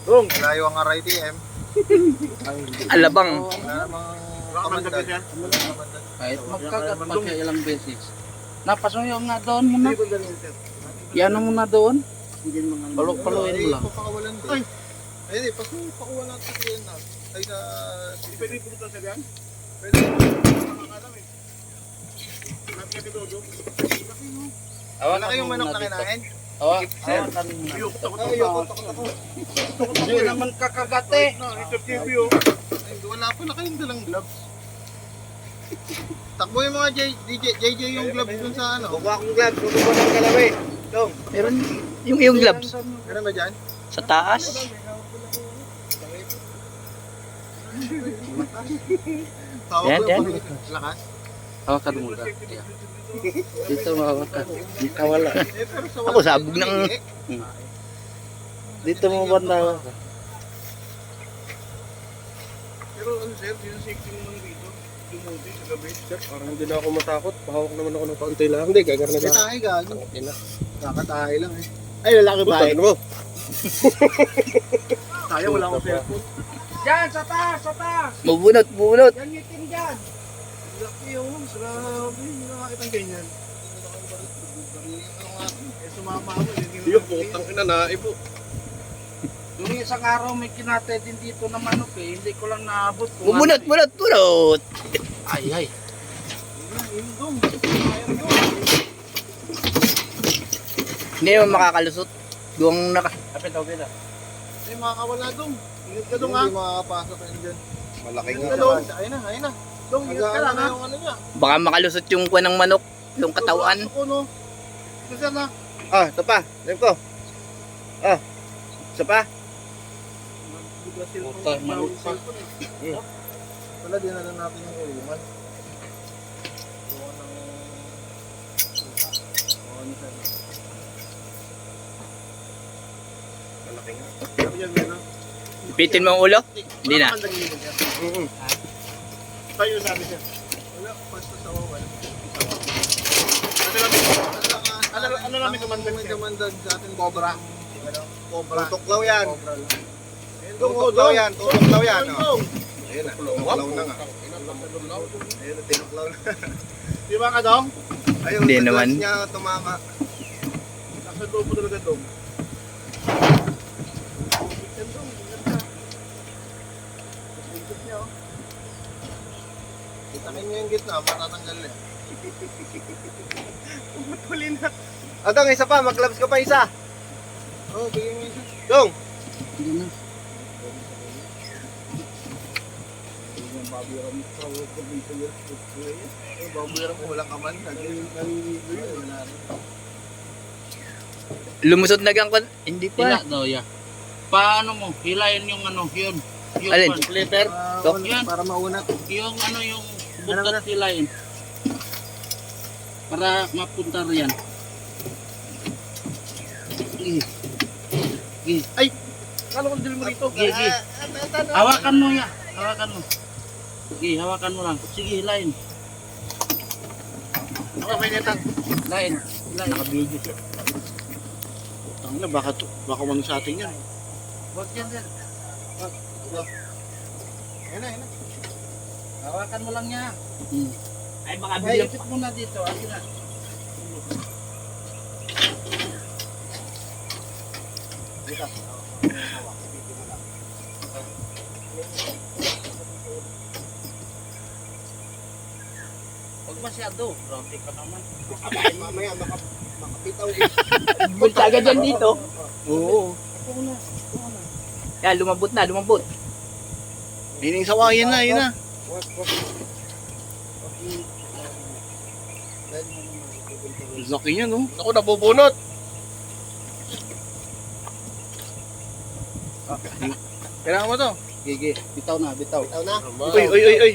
Dong. Malayo ang RITM. Alabang. Wala namang Kamandag kamandag. yan. Kahit magkagat pa siya ilang beses. Napasuyo nga doon mo na. Yan mo na doon. Palok-paluin mo lang. Papakawalan din. Ay! Ay, pakuha natin yan na. Ay, na... Pwede pupunta sa diyan? Pwede. Nakakalam eh. Nakakita dodo. Wala kayong manok na kinain? Hawakan mo na. Ayoko, takot Ay, ako. takot. Hindi naman kakagat eh. Ito TV oh. Ay, wala pala kayong dalang gloves. Takbo yung mga JJ yung gloves dun sa ano. Buka akong gloves. Buka ng kalawi. Dong. Meron yung gloves. Ano ba dyan? Sa taas. Tawag Yan, ko yan. yung lakas. Hawakan mo na. Dito mahawakan. Di kawala. Eh, pero sa Ako, sabog ng... Dito mo banda. Pero ano sir, yung safety naman dito. Dumuti sa gabi. Sir, parang hindi na ako matakot. Pahawak naman ako ng kaunti lang. Hindi, gagar na Kasi sa tayo gago. ina. Kakatahay lang eh. Ay, lalaki ba Putang mo. Tayo, wala akong cellphone. Diyan, sa taas, sa taas. Mabunot, bubunot. Yan yung tin dyan. Laki oh, grabe. Hindi nakakitang ganyan. Eh, sumama ako. Yung putang ina na ipo. Yung isang araw may kinate din dito na manok eh. Hindi ko lang naabot. Kung Bubunot, ano eh. bunot, bunot. Ay, ay. Indong. Hindi naman makakalusot. Duwang naka... Kapit daw kita. Ay, makakawala dong. Ingat ka dong ha. Hindi makakapasok yun dyan. Malaki Ingat nga. ka dong. Ayun na, ayun na. Dong, ingat ka lang ha. Yung ano niya. Baka makalusot yung kuwan ng manok. Yung katawan. Pasok ko, no. Kasi na. Ah, ito pa. Ito ko. Ah. Isa pa. Puta, manok pa. Wala, dinala natin yung ulungan. Ulungan ng... Malaki nga. Sabi yan, yan ha. Pitin mo ang ulo? Hindi na. Tayo sabi siya. Wala, basta sa wawan. Ano namin kamandag May siya? kamandag sa ating cobra. Cobra. Tutuklaw yan. Cobra lang. Tutuklaw yan. Tutuklaw yan. oh. Dong! Ayun na. Tutuklaw na nga. Ayun na, tinuklaw na. Di ba ka dong? Ayun, Hindi sa naman. glass niya tumama. Nasa loob mo talaga dong. Yan dong, ganda. Ikot niya oh. Itakin niyo yung gitna, matatanggal na. Huli na. Dong, isa pa. Mag-gloves ka pa isa. Oo, bigyan mo isa. Dong. Hindi na. Babuyan ko walang kamandag. Lumusot na gang kuwan. Hindi Hila pa. daw ya. Paano mo? Hilayin yung ano, yun. Yung Alin? pan- Splitter. Yan. Para maunat. Yung ano yung butat hilayin. Para mapunta riyan. Kala ko dili mo rito. Sige. Hawakan mo ya. Hawakan mo. Sige, hawakan mo lang. Sige, hilayin. Okay, netan. Hilayin. Hilayin. Naka-video siya. Tangina, baka wang sa atin yan. Huwag yan, sir. Ayun na, ayun na. Hawakan mo lang niya. Ay, baka Ay, bigyan. Ipit mo na dito. Ayun na. Huwag masyado. Grabe ka naman. Mamaya makapitaw. Punta agad yan dito. Oo. Yan, lumabot na, lumabot. Hining sawayan na, yun na. Laki niya, no? Ako nabubunot. Kailangan mo to. Gigi. Bitaw na, bitaw. Itaw na. Uy, uy, uy, uy.